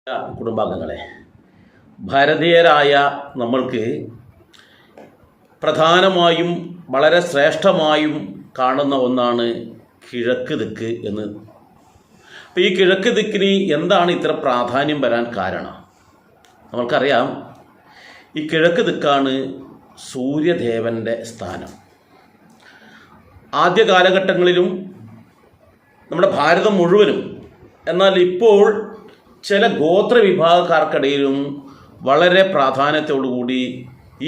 കുടുംബാംഗങ്ങളെ, ഭാരതീയരായ നമ്മൾക്ക് പ്രധാനമായും വളരെ ശ്രേഷ്ഠമായും കാണുന്ന ഒന്നാണ് കിഴക്ക് ദിക്ക് എന്ന്. അപ്പോൾ ഈ കിഴക്ക് ദിക്കിന് എന്താണ് ഇത്ര പ്രാധാന്യം വരാൻ കാരണം? നമ്മൾക്കറിയാം, ഈ കിഴക്ക് ദിക്കാണ് സൂര്യദേവൻ്റെ സ്ഥാനം. ആദ്യ കാലഘട്ടങ്ങളിലും നമ്മുടെ ഭാരതം മുഴുവനും, എന്നാൽ ഇപ്പോൾ ചില ഗോത്ര വിഭാഗക്കാർക്കിടയിലും വളരെ പ്രാധാന്യത്തോടുകൂടി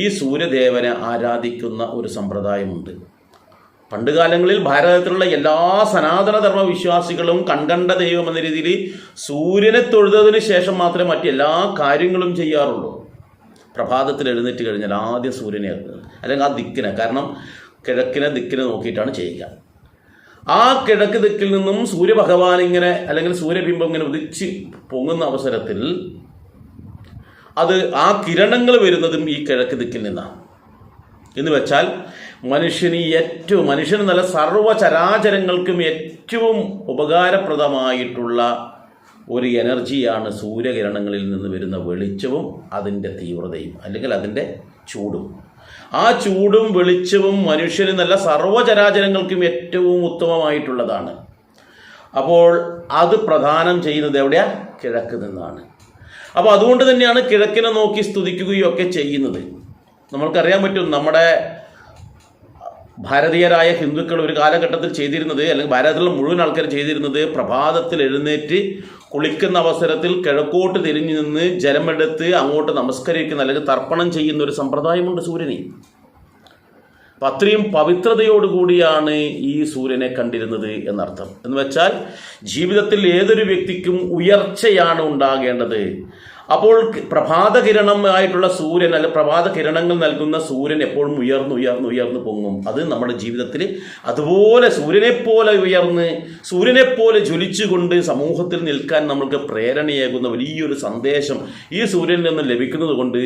ഈ സൂര്യദേവനെ ആരാധിക്കുന്ന ഒരു സമ്പ്രദായമുണ്ട്. പണ്ടുകാലങ്ങളിൽ ഭാരതത്തിലുള്ള എല്ലാ സനാതനധർമ്മ വിശ്വാസികളും കൺകണ്ട ദൈവം എന്ന രീതിയിൽ സൂര്യനെ തൊഴുതതിന് ശേഷം മാത്രമേ മറ്റെല്ലാ കാര്യങ്ങളും ചെയ്യാറുള്ളൂ. പ്രഭാതത്തിൽ എഴുന്നേറ്റ് കഴിഞ്ഞാൽ ആദ്യം സൂര്യനെ അല്ലെങ്കിൽ ആ ദിക്കിനെ, കാരണം കിഴക്കിനെ ദിക്കിനെ നോക്കിയിട്ടാണ് ചെയ്യുക. ആ കിഴക്ക് ദിക്കിൽ നിന്നും സൂര്യഭഗവാൻ ഇങ്ങനെ അല്ലെങ്കിൽ സൂര്യബിംബം ഇങ്ങനെ ഉദിച്ച് പൊങ്ങുന്ന അവസരത്തിൽ അത് ആ കിരണങ്ങൾ വരുന്നതും ഈ കിഴക്ക് ദിക്കിൽ നിന്നാണ്. എന്ന് വെച്ചാൽ മനുഷ്യന് നല്ല സർവ്വചരാചരങ്ങൾക്കും ഏറ്റവും ഉപകാരപ്രദമായിട്ടുള്ള ഒരു എനർജിയാണ് സൂര്യകിരണങ്ങളിൽ നിന്ന് വരുന്ന വെളിച്ചവും അതിൻ്റെ തീവ്രതയും അല്ലെങ്കിൽ അതിൻ്റെ ചൂടും. ആ ചൂടും വെളിച്ചവും മനുഷ്യന് നല്ല സർവ്വചരാചരങ്ങൾക്കും ഏറ്റവും ഉത്തമമായിട്ടുള്ളതാണ്. അപ്പോൾ അത് പ്രദാനം ചെയ്യുന്നത് എവിടെയാ? കിഴക്ക് നിന്നാണ്. അപ്പോൾ അതുകൊണ്ട് തന്നെയാണ് കിഴക്കിനെ നോക്കി സ്തുതിക്കുകയും ഒക്കെ ചെയ്യുന്നത്. നമ്മൾക്കറിയാൻ പറ്റും, നമ്മുടെ ഭാരതീയരായ ഹിന്ദുക്കൾ ഒരു കാലഘട്ടത്തിൽ ചെയ്തിരുന്നത്, അല്ലെങ്കിൽ ഭാരതത്തിലുള്ള മുഴുവൻ ആൾക്കാർ ചെയ്തിരുന്നത്, പ്രഭാതത്തിൽ എഴുന്നേറ്റ് കുളിക്കുന്ന അവസരത്തിൽ കിഴക്കോട്ട് തിരിഞ്ഞു നിന്ന് ജലമെടുത്ത് അങ്ങോട്ട് നമസ്കരിക്കുന്ന അല്ലെങ്കിൽ തർപ്പണം ചെയ്യുന്ന ഒരു സമ്പ്രദായമുണ്ട് സൂര്യനെ. അപ്പം അത്രയും പവിത്രതയോടുകൂടിയാണ് ഈ സൂര്യനെ കണ്ടിരുന്നത് എന്നർത്ഥം. എന്ന് വെച്ചാൽ ജീവിതത്തിൽ ഏതൊരു വ്യക്തിക്കും ഉയർച്ചയാണ് ഉണ്ടാകേണ്ടത്. അപ്പോൾ പ്രഭാതകിരണമായിട്ടുള്ള സൂര്യൻ അല്ലെ പ്രഭാത കിരണങ്ങൾ നൽകുന്ന സൂര്യൻ എപ്പോഴും ഉയർന്ന് പൊങ്ങും. അത് നമ്മുടെ ജീവിതത്തിൽ അതുപോലെ സൂര്യനെപ്പോലെ ജ്വലിച്ചുകൊണ്ട് സമൂഹത്തിൽ നിൽക്കാൻ നമ്മൾക്ക് പ്രേരണയേകുന്ന വലിയൊരു സന്ദേശം ഈ സൂര്യനിൽ നിന്ന് ലഭിക്കുന്നത് കൊണ്ട്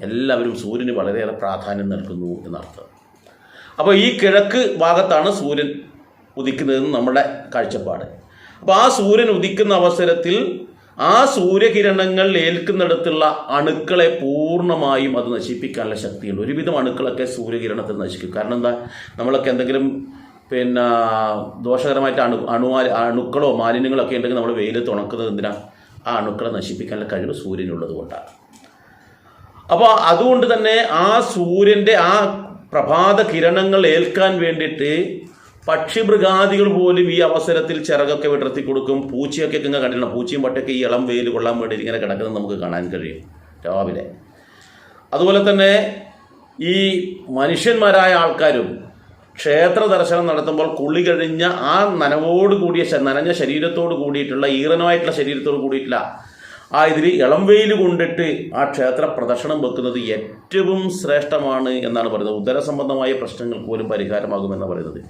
എല്ലാവരും സൂര്യന് വളരെയേറെ പ്രാധാന്യം നൽകുന്നു എന്നർത്ഥം. അപ്പോൾ ഈ കിഴക്ക് ഭാഗത്താണ് സൂര്യൻ ഉദിക്കുന്നതെന്ന് നമ്മുടെ കാഴ്ചപ്പാട്. അപ്പോൾ ആ സൂര്യൻ ഉദിക്കുന്ന അവസരത്തിൽ ആ സൂര്യകിരണങ്ങൾ ഏൽക്കുന്നിടത്തുള്ള അണുക്കളെ പൂർണ്ണമായും അത് നശിപ്പിക്കാനുള്ള ശക്തിയുണ്ട്. ഒരുവിധം അണുക്കളൊക്കെ സൂര്യകിരണത്തിൽ നശിക്കും. കാരണം എന്താ, നമ്മളൊക്കെ എന്തെങ്കിലും ദോഷകരമായിട്ട് അണുക്കളോ മാലിന്യങ്ങളോ ഒക്കെ ഉണ്ടെങ്കിൽ നമ്മൾ വെയിലത്ത് ഉണക്കുന്നത് എന്തിനാ? ആ അണുക്കളെ നശിപ്പിക്കാനുള്ള കഴിവ് സൂര്യനുള്ളത് കൊണ്ടാണ്. അപ്പോൾ അതുകൊണ്ട് തന്നെ ആ സൂര്യൻ്റെ ആ പ്രഭാത കിരണങ്ങൾ ഏൽക്കാൻ വേണ്ടിയിട്ട് പക്ഷിമൃഗാദികൾ പോലും ഈ അവസരത്തിൽ ചിറകൊക്കെ വിടർത്തി കൊടുക്കും. പൂച്ചയൊക്കെ ഇങ്ങനെ കണ്ടിട്ടുണ്ട്. പൂച്ചയും പട്ടയൊക്കെ ഈ ഇളം വെയിൽ കൊള്ളാൻ വേണ്ടി ഇങ്ങനെ കിടക്കുന്നത് നമുക്ക് കാണാൻ കഴിയും രാവിലെ. അതുപോലെ തന്നെ ഈ മനുഷ്യന്മാരായ ആൾക്കാരും ക്ഷേത്ര ദർശനം നടത്തുമ്പോൾ കുളി കഴിഞ്ഞ ആ നനഞ്ഞ ശരീരത്തോട് കൂടിയിട്ടുള്ള ഈറനമായിട്ടുള്ള ശരീരത്തോട് കൂടിയിട്ടുള്ള ഇതിൽ ഇളം വെയിൽ കൊണ്ടിട്ട് ആ ക്ഷേത്ര പ്രദക്ഷിണം വെക്കുന്നത് ഏറ്റവും ശ്രേഷ്ഠമാണ് എന്നാണ് പറയുന്നത്. ഉദരസംബന്ധമായ പ്രശ്നങ്ങൾക്ക് പോലും പരിഹാരമാകുമെന്നാണ് പറയുന്നത്.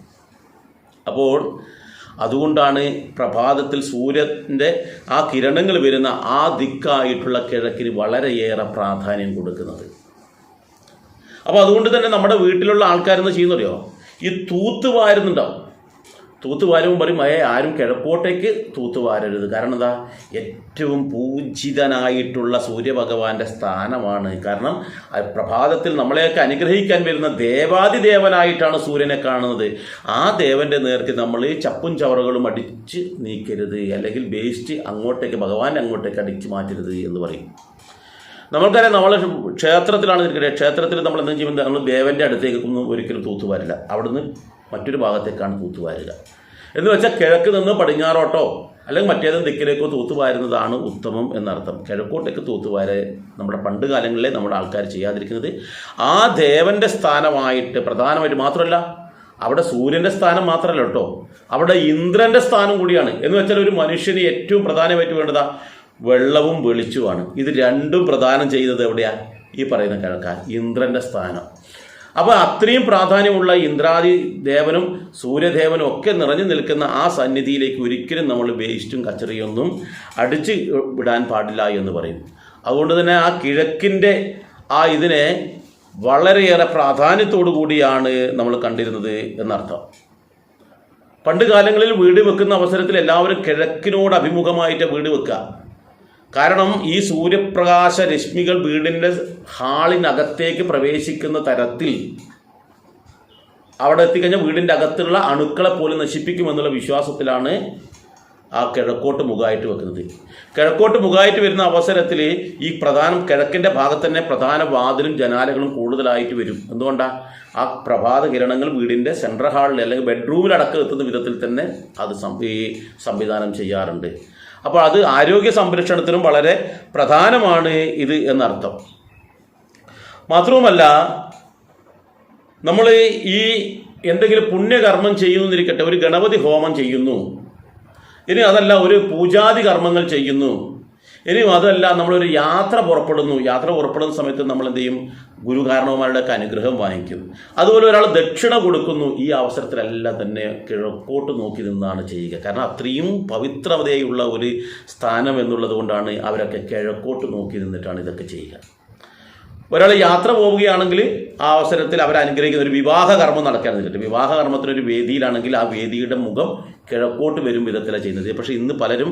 അപ്പോൾ അതുകൊണ്ടാണ് പ്രഭാതത്തിൽ സൂര്യൻ്റെ ആ കിരണങ്ങൾ വരുന്ന ആ ദിക്കായിട്ടുള്ള കിഴക്കിന് വളരെയേറെ പ്രാധാന്യം കൊടുക്കുന്നത്. അപ്പോൾ അതുകൊണ്ട് തന്നെ നമ്മുടെ വീട്ടിലുള്ള ആൾക്കാരെന്ന് ചെയ്യുന്നറിയോ, ഈ തൂത്തുവാരുന്നുണ്ടാവും. തൂത്തുവാരുമ്പോൾ പറയും, ആരും കിഴക്കോട്ടേക്ക് തൂത്തുവാരരുത്. കാരണം എന്താ, ഏറ്റവും പൂജിതനായിട്ടുള്ള സൂര്യഭഗവാന്റെ സ്ഥാനമാണ്. കാരണം പ്രഭാതത്തിൽ നമ്മളെയൊക്കെ അനുഗ്രഹിക്കാൻ വരുന്ന ദേവാദിദേവനായിട്ടാണ് സൂര്യനെ കാണുന്നത്. ആ ദേവൻ്റെ നേർക്ക് നമ്മൾ ചപ്പും ചവറുകളും അടിച്ച് നീക്കരുത്, അല്ലെങ്കിൽ വേസ്റ്റ് ഭഗവാന്റെ അങ്ങോട്ടേക്ക് അടിച്ച് മാറ്റരുത് എന്ന് പറയും. നമ്മൾക്കറിയാം, നമ്മൾ ക്ഷേത്രത്തിലാണ് ഇരിക്കുന്നത്. ക്ഷേത്രത്തിൽ നമ്മൾ എന്തെങ്കിലും ചെയ്യുമ്പോൾ നമ്മൾ ദേവൻ്റെ അടുത്തേക്കൊന്നും ഒരിക്കലും തൂത്തുവാരില്ല. അവിടുന്ന് മറ്റൊരു ഭാഗത്തേക്കാണ് തൂത്തുവാരുക. എന്ന് വെച്ചാൽ കിഴക്ക് നിന്ന് പടിഞ്ഞാറോട്ടോ അല്ലെങ്കിൽ മറ്റേതും ദിക്കിലേക്കോ തൂത്തുവാരുന്നതാണ് ഉത്തമം എന്നർത്ഥം. കിഴക്കോട്ടേക്ക് തൂത്തുവാരെ നമ്മുടെ പണ്ട് കാലങ്ങളിലെ നമ്മുടെ ആൾക്കാർ ചെയ്യാതിരിക്കുന്നത് ആ ദേവൻ്റെ സ്ഥാനമായിട്ട് പ്രധാനമായിട്ട് മാത്രമല്ല, അവിടെ സൂര്യൻ്റെ സ്ഥാനം മാത്രമല്ല കേട്ടോ, അവിടെ ഇന്ദ്രൻ്റെ സ്ഥാനം കൂടിയാണ്. എന്ന് വെച്ചാൽ ഒരു മനുഷ്യന് ഏറ്റവും പ്രധാനമായിട്ട് വേണ്ടതാ വെള്ളവും വെളിച്ചവുമാണ്. ഇത് രണ്ടും പ്രദാനം ചെയ്യുന്നത് എവിടെയാണ്? ഈ പറയുന്ന കിഴക്കാൻ, ഇന്ദ്രൻ്റെ സ്ഥാനം. അപ്പോൾ അത്രയും പ്രാധാന്യമുള്ള ഇന്ദ്രാദി ദേവനും സൂര്യദേവനും ഒക്കെ നിറഞ്ഞു നിൽക്കുന്ന ആ സന്നിധിയിലേക്ക് ഒരിക്കലും നമ്മൾ വേസ്റ്റും കച്ചറിയൊന്നും അടിച്ച് വിടാൻ പാടില്ല എന്ന് പറയും. അതുകൊണ്ട് തന്നെ ആ കിഴക്കിൻ്റെ ഇതിനെ വളരെയേറെ പ്രാധാന്യത്തോടു കൂടിയാണ് നമ്മൾ കണ്ടിരുന്നത് എന്നർത്ഥം. പണ്ട് കാലങ്ങളിൽ വീട് വെക്കുന്ന അവസരത്തിൽ എല്ലാവരും കിഴക്കിനോട് അഭിമുഖമായിട്ട് വീട് വെക്കുക. കാരണം ഈ സൂര്യപ്രകാശ രശ്മികൾ വീടിൻ്റെ ഹാളിനകത്തേക്ക് പ്രവേശിക്കുന്ന തരത്തിൽ അവിടെ എത്തിക്കഴിഞ്ഞാൽ വീടിൻ്റെ അകത്തുള്ള അണുക്കളെ പോലും നശിപ്പിക്കുമെന്നുള്ള വിശ്വാസത്തിലാണ് ആ കിഴക്കോട്ട് മുഖമായിട്ട് വെക്കുന്നത്. കിഴക്കോട്ട് മുഖമായിട്ട് വരുന്ന അവസരത്തിൽ ഈ കിഴക്കിൻ്റെ ഭാഗത്ത് തന്നെ പ്രധാന വാതിലും ജനാലകളും കൂടുതലായിട്ട് വരും. എന്തുകൊണ്ടാണ്? ആ പ്രഭാത കിരണങ്ങൾ വീടിൻ്റെ സെൻട്രൽ ഹാളിൽ അല്ലെങ്കിൽ ബെഡ്റൂമിലടക്കം എത്തുന്ന വിധത്തിൽ തന്നെ അത് സംവിധാനം ചെയ്യാറുണ്ട്. അപ്പോൾ അത് ആരോഗ്യ സംരക്ഷണത്തിനും വളരെ പ്രധാനമാണ് ഇത് എന്നർത്ഥം. മാത്രവുമല്ല, നമ്മൾ ഈ എന്തെങ്കിലും പുണ്യകർമ്മം ചെയ്യുന്നിരിക്കട്ടെ, ഒരു ഗണപതി ഹോമം ചെയ്യുന്നു, ഇനി അതല്ല ഒരു പൂജാതി കർമ്മങ്ങൾ ചെയ്യുന്നു, ഇനി അതല്ല നമ്മളൊരു യാത്ര പുറപ്പെടുന്ന സമയത്ത് നമ്മൾ എന്ത് ചെയ്യും? ഗുരുകാരണവന്മാരുടെയൊക്കെ അനുഗ്രഹം വാങ്ങിക്കും. അതുപോലെ ഒരാൾ ദക്ഷിണ കൊടുക്കുന്നു, ഈ അവസരത്തിലെല്ലാം തന്നെ കിഴക്കോട്ട് നോക്കി നിന്നാണ് ചെയ്യുക. കാരണം അത്രയും പവിത്രതയുള്ള ഒരു സ്ഥാനം എന്നുള്ളത് കൊണ്ടാണ് അവരൊക്കെ കിഴക്കോട്ട് നോക്കി നിന്നിട്ടാണ് ഇതൊക്കെ ചെയ്യുക. ഒരാൾ യാത്ര പോവുകയാണെങ്കിൽ ആ അവസരത്തിൽ അവരനുഗ്രഹിക്കുന്ന ഒരു വിവാഹ കർമ്മം നടക്കാൻ നിന്നിട്ട്, വിവാഹ കർമ്മത്തിനൊരു വേദിയിലാണെങ്കിൽ ആ വേദിയുടെ മുഖം കിഴക്കോട്ട് വരും വിധത്തിലാണ് ചെയ്യുന്നത്. പക്ഷേ ഇന്ന് പലരും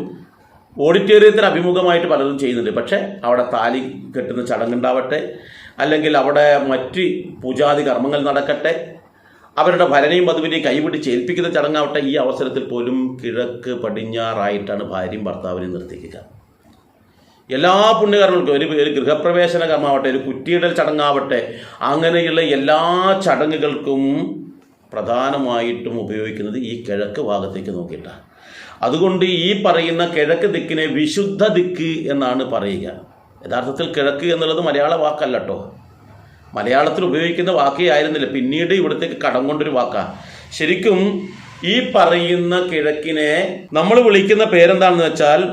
ഓഡിറ്റോറിയത്തിന് അഭിമുഖമായിട്ട് പലരും ചെയ്യുന്നുണ്ട്. പക്ഷേ അവിടെ താലി കെട്ടുന്ന ചടങ്ങുണ്ടാവട്ടെ, അല്ലെങ്കിൽ അവിടെ മറ്റ് പൂജാതി കർമ്മങ്ങൾ നടക്കട്ടെ, അവരുടെ ഭരണിയും വധുവിനെയും കൈപിടിച്ച് ഏൽപ്പിക്കുന്ന ചടങ്ങാവട്ടെ, ഈ അവസരത്തിൽ പോലും കിഴക്ക് പടിഞ്ഞാറായിട്ടാണ് ഭാര്യയും ഭർത്താവിനെയും നിർത്തിക്കുക. എല്ലാ പുണ്യകർമ്മങ്ങൾക്കും ഒരു ഗൃഹപ്രവേശന കർമ്മമാവട്ടെ, ഒരു കുറ്റിയിടൽ ചടങ്ങാവട്ടെ, അങ്ങനെയുള്ള എല്ലാ ചടങ്ങുകൾക്കും പ്രധാനമായിട്ടും ഉപയോഗിക്കുന്നത് ഈ കിഴക്ക് ഭാഗത്തേക്ക് നോക്കിയിട്ടാണ്. അതുകൊണ്ട് ഈ പറയുന്ന കിഴക്ക് ദിക്കിനെ വിശുദ്ധ ദിക്ക് എന്നാണ് പറയുക. യഥാർത്ഥത്തിൽ കിഴക്ക് എന്നുള്ളത് മലയാള വാക്കല്ല കേട്ടോ, മലയാളത്തിൽ ഉപയോഗിക്കുന്ന വാക്കേ ആയിരുന്നില്ല, പിന്നീട് ഇവിടത്തേക്ക് കടം കൊണ്ടൊരു വാക്കാണ്. ശരിക്കും ഈ പറയുന്ന കിഴക്കിനെ നമ്മൾ വിളിക്കുന്ന പേരെന്താണെന്ന് വെച്ചാൽ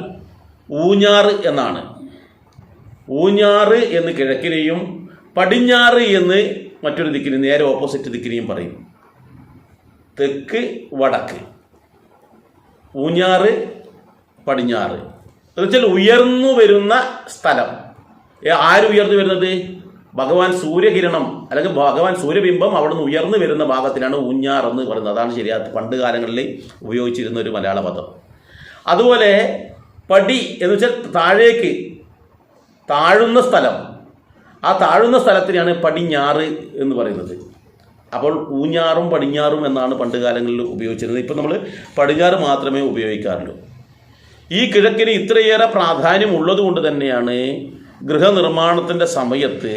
ഊഞ്ഞാറ് എന്നാണ്. ഊഞ്ഞാറ് എന്ന് കിഴക്കിനെയും പടിഞ്ഞാറ് എന്ന് മറ്റൊരു ദിക്കിനെയും, നേരെ ഓപ്പോസിറ്റ് ദിക്കിനെയും പറയും. തെക്ക് വടക്ക്, ഊഞ്ഞാറ് പടിഞ്ഞാറ് എന്ന് വെച്ചാൽ ഉയർന്നു വരുന്ന സ്ഥലം. ആര് ഉയർന്നു വരുന്നത്? ഭഗവാൻ സൂര്യകിരണം അല്ലെങ്കിൽ ഭഗവാൻ സൂര്യബിംബം അവിടെ നിന്ന് ഉയർന്നു വരുന്ന ഭാഗത്തിനാണ് ഊഞ്ഞാർ എന്ന് പറയുന്നത്. അതാണ് ശരിയാ പണ്ട് കാലങ്ങളിൽ ഉപയോഗിച്ചിരുന്ന ഒരു മലയാള പദം. അതുപോലെ പടി എന്ന് വെച്ചാൽ താഴേക്ക് താഴുന്ന സ്ഥലം, ആ താഴുന്ന സ്ഥലത്തിനാണ് പടിഞ്ഞാറ് എന്ന് പറയുന്നത്. അപ്പോൾ ഊഞ്ഞാറും പടിഞ്ഞാറും എന്നാണ് പണ്ട് കാലങ്ങളിൽ ഉപയോഗിച്ചിരുന്നത്. ഇപ്പം നമ്മൾ പടിഞ്ഞാറ് മാത്രമേ ഉപയോഗിക്കാറുള്ളൂ. ഈ കിഴക്കിന് ഇത്രയേറെ പ്രാധാന്യം ഉള്ളതുകൊണ്ട് തന്നെയാണ് ഗൃഹനിർമ്മാണത്തിൻ്റെ സമയത്ത്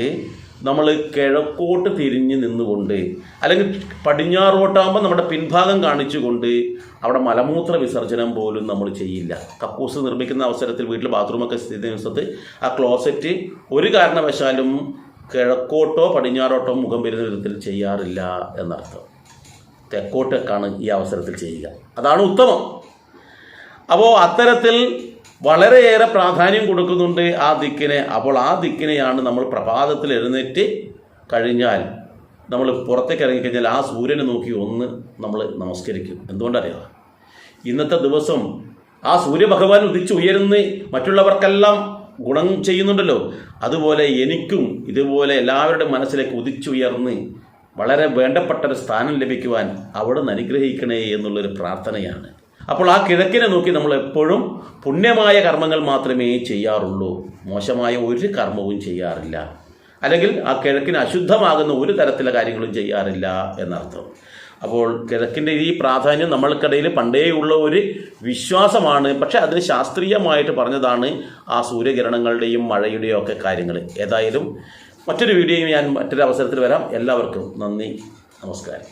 നമ്മൾ കിഴക്കോട്ട് തിരിഞ്ഞ് നിന്നുകൊണ്ട്, അല്ലെങ്കിൽ പടിഞ്ഞാറോട്ടാകുമ്പോൾ നമ്മുടെ പിൻഭാഗം കാണിച്ചുകൊണ്ട് അവിടെ മലമൂത്ര വിസർജനം പോലും നമ്മൾ ചെയ്യില്ല. കക്കൂസ് നിർമ്മിക്കുന്ന അവസരത്തിൽ വീട്ടിൽ ബാത്റൂമൊക്കെ സ്ഥിതി ദിവസത്ത് ആ ക്ലോസറ്റ് ഒരു കാരണവശാലും കിഴക്കോട്ടോ പടിഞ്ഞാറോട്ടോ മുഖം വരുന്ന വിധത്തിൽ ചെയ്യാറില്ല എന്നർത്ഥം. തെക്കോട്ടൊക്കെയാണ് ഈ അവസരത്തിൽ ചെയ്യുക, അതാണ് ഉത്തമം. അപ്പോൾ അത്തരത്തിൽ വളരെയേറെ പ്രാധാന്യം കൊടുക്കുന്നുണ്ട് ആ ദിക്കിനെ. അപ്പോൾ ആ ദിക്കിനെയാണ് നമ്മൾ പ്രഭാതത്തിൽ എഴുന്നേറ്റ് കഴിഞ്ഞാൽ നമ്മൾ പുറത്തേക്ക് ഇറങ്ങിക്കഴിഞ്ഞാൽ ആ സൂര്യനെ നോക്കി ഒന്ന് നമ്മൾ നമസ്കരിക്കും. എന്തുകൊണ്ടറിയാം? ഇന്നത്തെ ദിവസം ആ സൂര്യഭഗവാൻ ഉദിച്ചുയരുന്ന് മറ്റുള്ളവർക്കെല്ലാം ഗുണം ചെയ്യുന്നുണ്ടല്ലോ, അതുപോലെ എനിക്കും ഇതുപോലെ എല്ലാവരുടെ മനസ്സിലേക്ക് ഉദിച്ചുയർന്ന് വളരെ വേണ്ടപ്പെട്ടൊരു സ്ഥാനം ലഭിക്കുവാൻ അവിടുന്ന് അനുഗ്രഹിക്കണേ എന്നുള്ളൊരു പ്രാർത്ഥനയാണ്. അപ്പോൾ ആ കിഴക്കിനെ നോക്കി നമ്മൾ എപ്പോഴും പുണ്യമായ കർമ്മങ്ങൾ മാത്രമേ ചെയ്യാറുള്ളൂ, മോശമായ ഒരു കർമ്മവും ചെയ്യാറില്ല. അല്ലെങ്കിൽ ആ കിഴക്കിന് അശുദ്ധമാകുന്ന ഒരു തരത്തിലുള്ള കാര്യങ്ങളും ചെയ്യാറില്ല എന്നർത്ഥം. അപ്പോൾ കിഴക്കിൻ്റെ ഈ പ്രാധാന്യം നമ്മൾക്കിടയിൽ പണ്ടേയുള്ള ഒരു വിശ്വാസമാണ്. പക്ഷേ അതിന് ശാസ്ത്രീയമായിട്ട് പറഞ്ഞതാണ് ആ സൂര്യകിരണങ്ങളുടെയും മഴയുടെയും ഒക്കെ കാര്യങ്ങൾ. ഏതായാലും മറ്റൊരു വീഡിയോയും ഞാൻ മറ്റൊരു അവസരത്തിൽ വരാം. എല്ലാവർക്കും നന്ദി, നമസ്കാരം.